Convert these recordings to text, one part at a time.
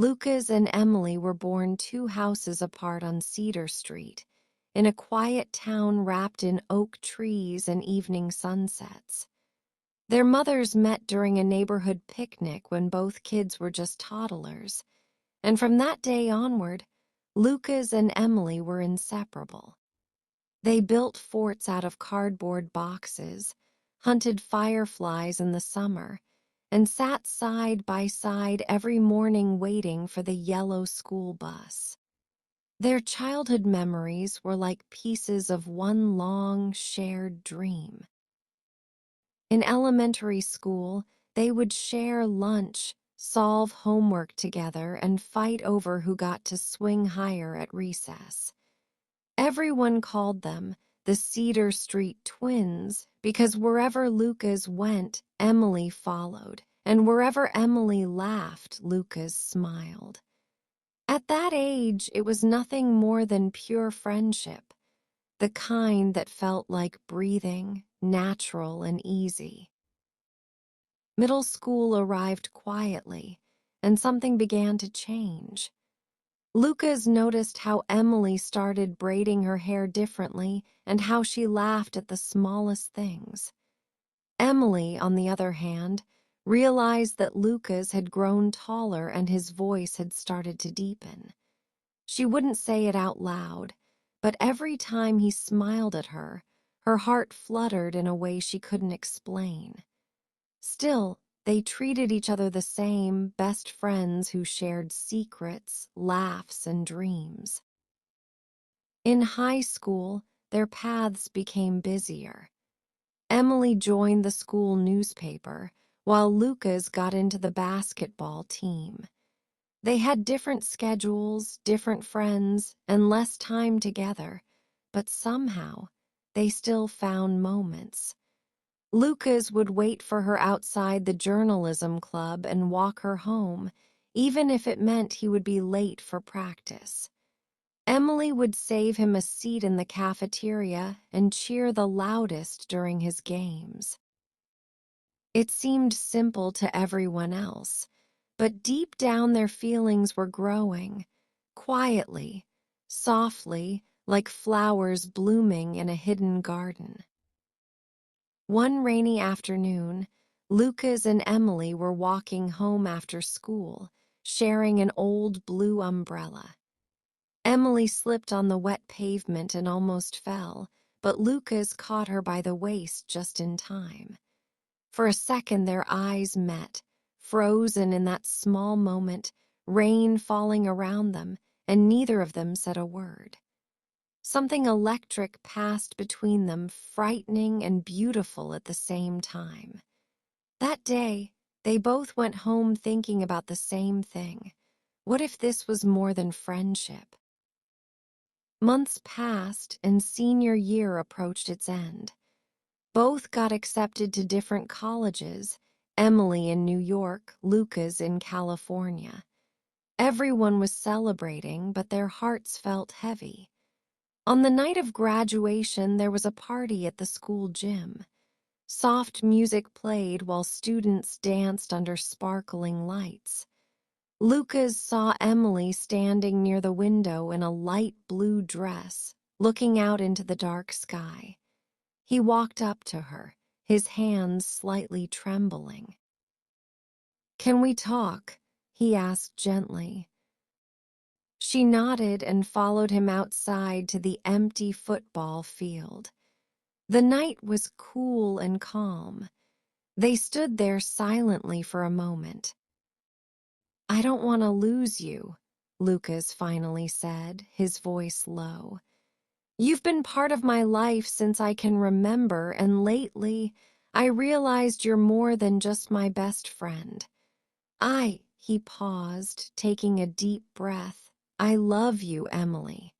Lucas and Emily were born 2 houses apart on Cedar Street, in a quiet town wrapped in oak trees and evening sunsets. Their mothers met during a neighborhood picnic when both kids were just toddlers, and from that day onward, Lucas and Emily were inseparable. They built forts out of cardboard boxes, hunted fireflies in the summer, and sat side by side every morning waiting for the yellow school bus. Their childhood memories were like pieces of one long, shared dream. In elementary school, they would share lunch, solve homework together, and fight over who got to swing higher at recess. Everyone called them the Cedar Street Twins because wherever Lucas went, Emily followed, and wherever Emily laughed, Lucas smiled. At that age, it was nothing more than pure friendship, the kind that felt like breathing, natural and easy. Middle school arrived quietly, and something began to change. Lucas noticed how Emily started braiding her hair differently and how she laughed at the smallest things. Emily, on the other hand, realized that Lucas had grown taller and his voice had started to deepen. She wouldn't say it out loud, but every time he smiled at her, her heart fluttered in a way she couldn't explain. Still, they treated each other the same, best friends who shared secrets, laughs, and dreams. In high school, their paths became busier. Emily joined the school newspaper, while Lucas got into the basketball team. They had different schedules, different friends, and less time together, but somehow they still found moments. Lucas would wait for her outside the journalism club and walk her home, even if it meant he would be late for practice. Emily would save him a seat in the cafeteria and cheer the loudest during his games. It seemed simple to everyone else, but deep down their feelings were growing, quietly, softly, like flowers blooming in a hidden garden. One rainy afternoon, Lucas and Emily were walking home after school, sharing an old blue umbrella. Emily slipped on the wet pavement and almost fell, but Lucas caught her by the waist just in time. For a second their eyes met, frozen in that small moment, rain falling around them, and neither of them said a word. Something electric passed between them, frightening and beautiful at the same time. That day, they both went home thinking about the same thing. What if this was more than friendship? Months passed, and senior year approached its end. Both got accepted to different colleges, Emily in New York, Lucas in California. Everyone was celebrating, but their hearts felt heavy. On the night of graduation, there was a party at the school gym. Soft music played while students danced under sparkling lights. Lucas saw Emily standing near the window in a light blue dress, looking out into the dark sky. He walked up to her, his hands slightly trembling. "Can we talk?" he asked gently. She nodded and followed him outside to the empty football field. The night was cool and calm. They stood there silently for a moment. "I don't want to lose you," Lucas finally said, his voice low. "You've been part of my life since I can remember, and lately I realized you're more than just my best friend. He paused, taking a deep breath. "I love you, Emily."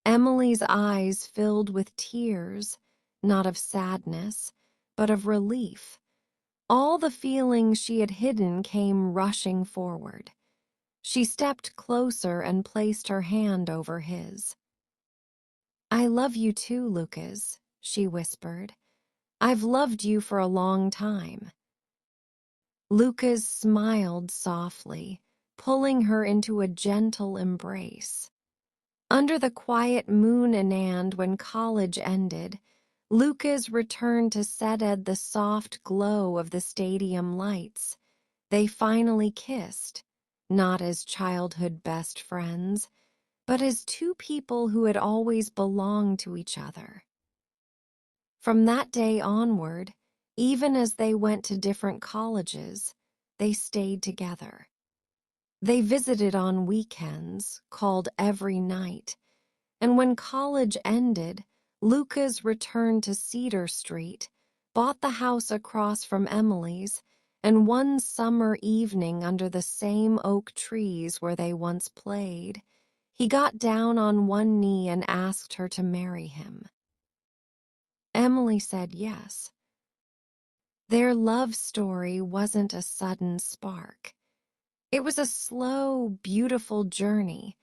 Emily's eyes filled with tears, not of sadness, but of relief. All the feelings she had hidden came rushing forward. She stepped closer and placed her hand over his. "I love you too, Lucas," she whispered. "I've loved you for a long time." Lucas smiled softly, pulling her into a gentle embrace. Under the quiet moon and when college ended, Lucas returned to Seded the soft glow of the stadium lights. They finally kissed, not as childhood best friends, but as two people who had always belonged to each other. From that day onward, even as they went to different colleges, they stayed together. They visited on weekends, called every night, and when college ended, Lucas returned to Cedar Street, bought the house across from Emily's, and one summer evening under the same oak trees where they once played, he got down on one knee and asked her to marry him. Emily said yes. Their love story wasn't a sudden spark. It was a slow, beautiful journey,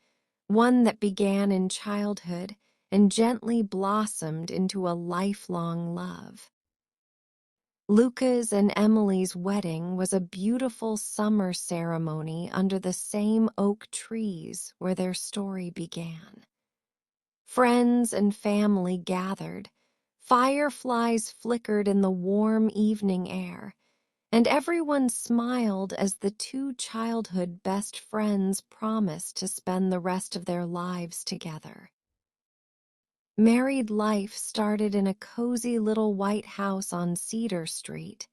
one that began in childhood and gently blossomed into a lifelong love. Luca's and Emily's wedding was a beautiful summer ceremony under the same oak trees where their story began. Friends and family gathered, fireflies flickered in the warm evening air, and everyone smiled as the two childhood best friends promised to spend the rest of their lives together. Married life started in a cozy little white house on Cedar Street,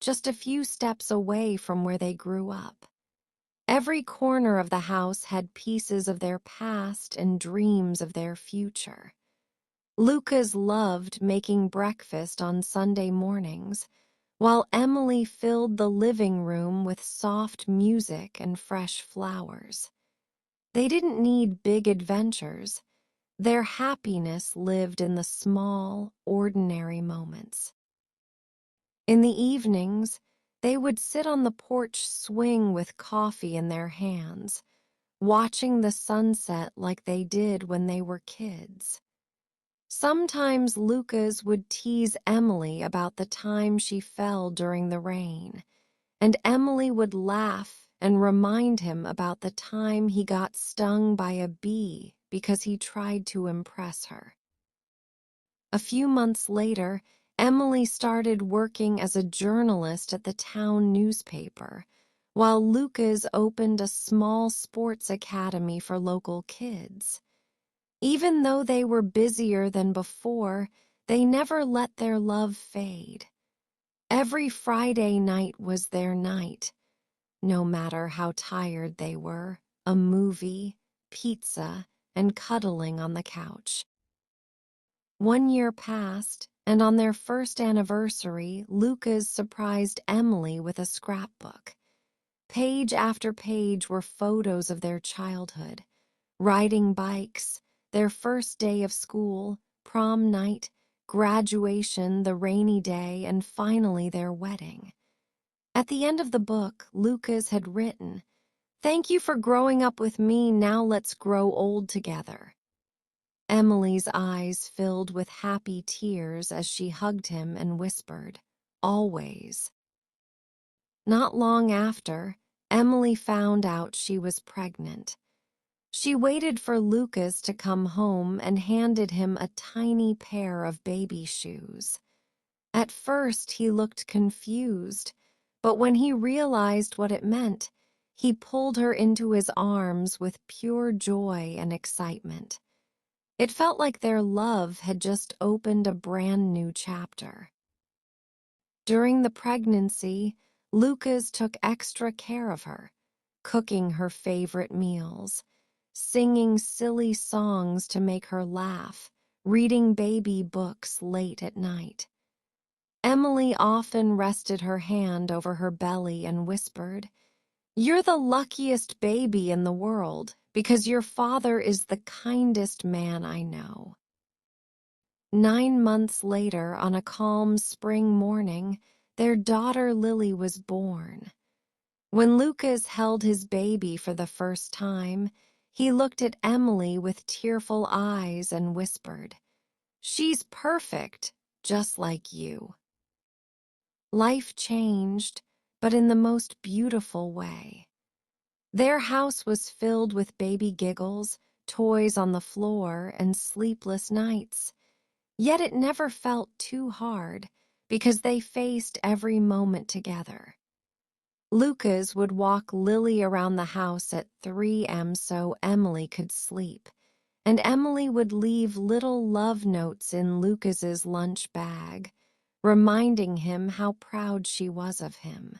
just a few steps away from where they grew up. Every corner of the house had pieces of their past and dreams of their future. Lucas loved making breakfast on Sunday mornings, while Emily filled the living room with soft music and fresh flowers. They didn't need big adventures. Their happiness lived in the small, ordinary moments. In the evenings, they would sit on the porch swing with coffee in their hands, watching the sunset like they did when they were kids. Sometimes Lucas would tease Emily about the time she fell during the rain, and Emily would laugh and remind him about the time he got stung by a bee because he tried to impress her. A few months later, Emily started working as a journalist at the town newspaper, while Lucas opened a small sports academy for local kids. Even though they were busier than before, they never let their love fade. Every Friday night was their night. No matter how tired they were, a movie, pizza, and cuddling on the couch. 1 year passed, and on their first anniversary, Lucas surprised Emily with a scrapbook. Page after page were photos of their childhood, riding bikes, their first day of school, prom night, graduation, the rainy day, and finally their wedding. At the end of the book, Lucas had written, "Thank you for growing up with me, now let's grow old together." Emily's eyes filled with happy tears as she hugged him and whispered, "Always." Not long after, Emily found out she was pregnant. She waited for Lucas to come home and handed him a tiny pair of baby shoes. At first, he looked confused, but when he realized what it meant, he pulled her into his arms with pure joy and excitement. It felt like their love had just opened a brand new chapter. During the pregnancy, Lucas took extra care of her, cooking her favorite meals, singing silly songs to make her laugh, reading baby books late at night. Emily often rested her hand over her belly and whispered, "You're the luckiest baby in the world because your father is the kindest man I know." 9 months later, on a calm spring morning, their daughter Lily was born. When Lucas held his baby for the first time, he looked at Emily with tearful eyes and whispered, "She's perfect, just like you." Life changed, but in the most beautiful way. Their house was filled with baby giggles, toys on the floor, and sleepless nights. Yet it never felt too hard because they faced every moment together. Lucas would walk Lily around the house at 3 a.m. so Emily could sleep, and Emily would leave little love notes in Lucas's lunch bag, reminding him how proud she was of him.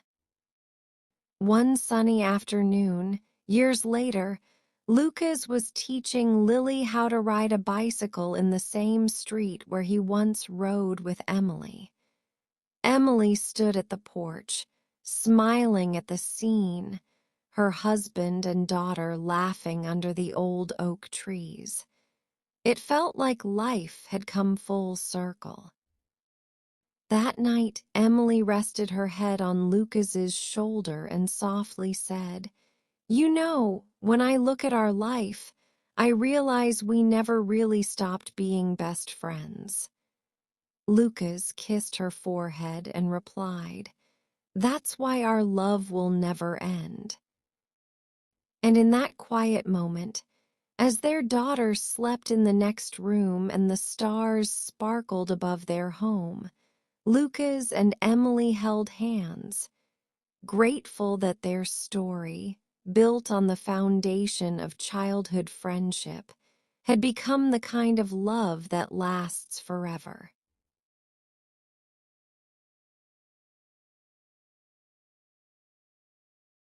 One sunny afternoon, years later, Lucas was teaching Lily how to ride a bicycle in the same street where he once rode with Emily. Emily stood at the porch, smiling at the scene, her husband and daughter laughing under the old oak trees. It felt like life had come full circle. That night, Emily rested her head on Lucas's shoulder and softly said, "You know, when I look at our life, I realize we never really stopped being best friends." Lucas kissed her forehead and replied, "That's why our love will never end." And in that quiet moment, as their daughter slept in the next room and the stars sparkled above their home, Lucas and Emily held hands, grateful that their story, built on the foundation of childhood friendship, had become the kind of love that lasts forever.